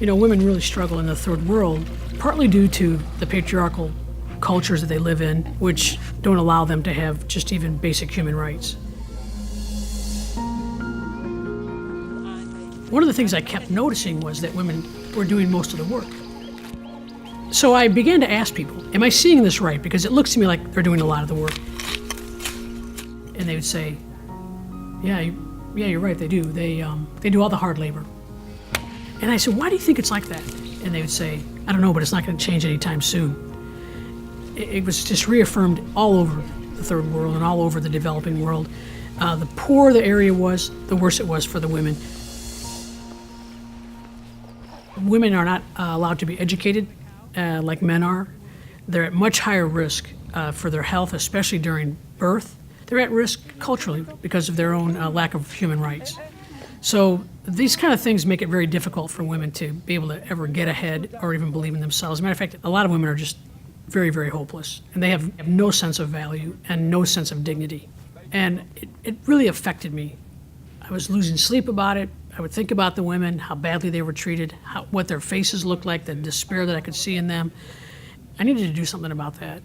You know, women really struggle in the third world, partly due to the patriarchal cultures that they live in, which don't allow them to have just even basic human rights. One of the things I kept noticing was that women were doing most of the work. So I began to ask people, am I seeing this right? Because it looks to me like they're doing a lot of the work. And they would say, yeah, you're right, they do. They do all the hard labor. And I said, why do you think it's like that? And they would say, I don't know, but it's not going to change anytime soon. It was just reaffirmed all over the third world and all over the developing world. The poorer the area was, the worse it was for the women. Women are not allowed to be educated like men are. They're at much higher risk for their health, especially during birth. They're at risk culturally because of their own lack of human rights. So these kind of things make it very difficult for women to be able to ever get ahead or even believe in themselves. As a matter of fact, a lot of women are just very, very hopeless. And they have no sense of value and no sense of dignity. And it really affected me. I was losing sleep about it. I would think about the women, how badly they were treated, what their faces looked like, the despair that I could see in them. I needed to do something about that.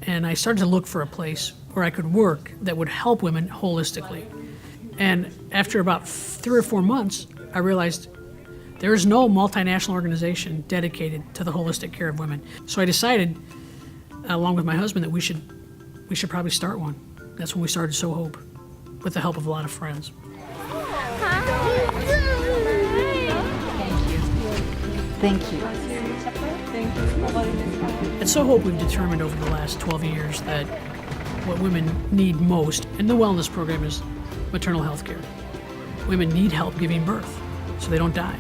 And I started to look for a place where I could work that would help women holistically. And after about 3 or 4 months, I realized there is no multinational organization dedicated to the holistic care of women. So I decided, along with my husband, that we should probably start one. That's when we started Sow Hope, with the help of a lot of friends. Thank you. At Sow Hope, we've determined over the last 12 years that what women need most in the wellness program is maternal health care. Women need help giving birth so they don't die.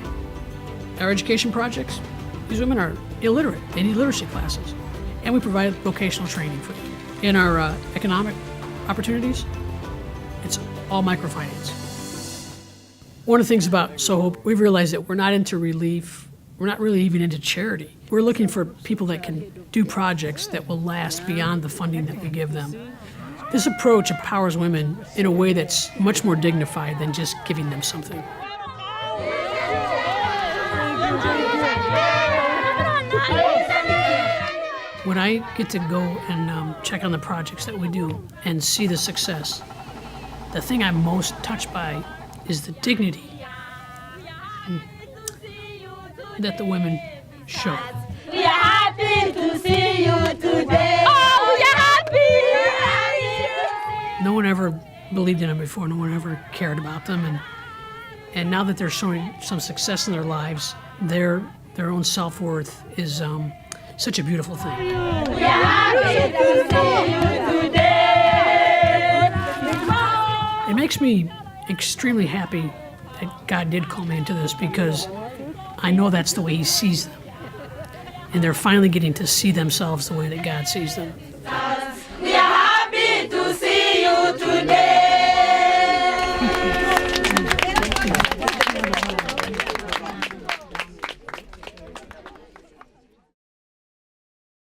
Our education projects, these women are illiterate. They need literacy classes. And we provide vocational training for them. In our economic opportunities, it's all microfinance. One of the things about Sow Hope, we've realized that we're not into relief. We're not really even into charity. We're looking for people that can do projects that will last beyond the funding that we give them. This approach empowers women in a way that's much more dignified than just giving them something. When I get to go and check on the projects that we do and see the success, the thing I'm most touched by is the dignity that the women show. We are happy to see you today. Oh, we are happy. No one ever believed in them before. No one ever cared about them. And now that they're showing some success in their lives, their own self-worth is such a beautiful thing. We are happy to see you today. It makes me extremely happy that God did call me into this, because I know that's the way He sees them. And they're finally getting to see themselves the way that God sees them. We are happy to see you today.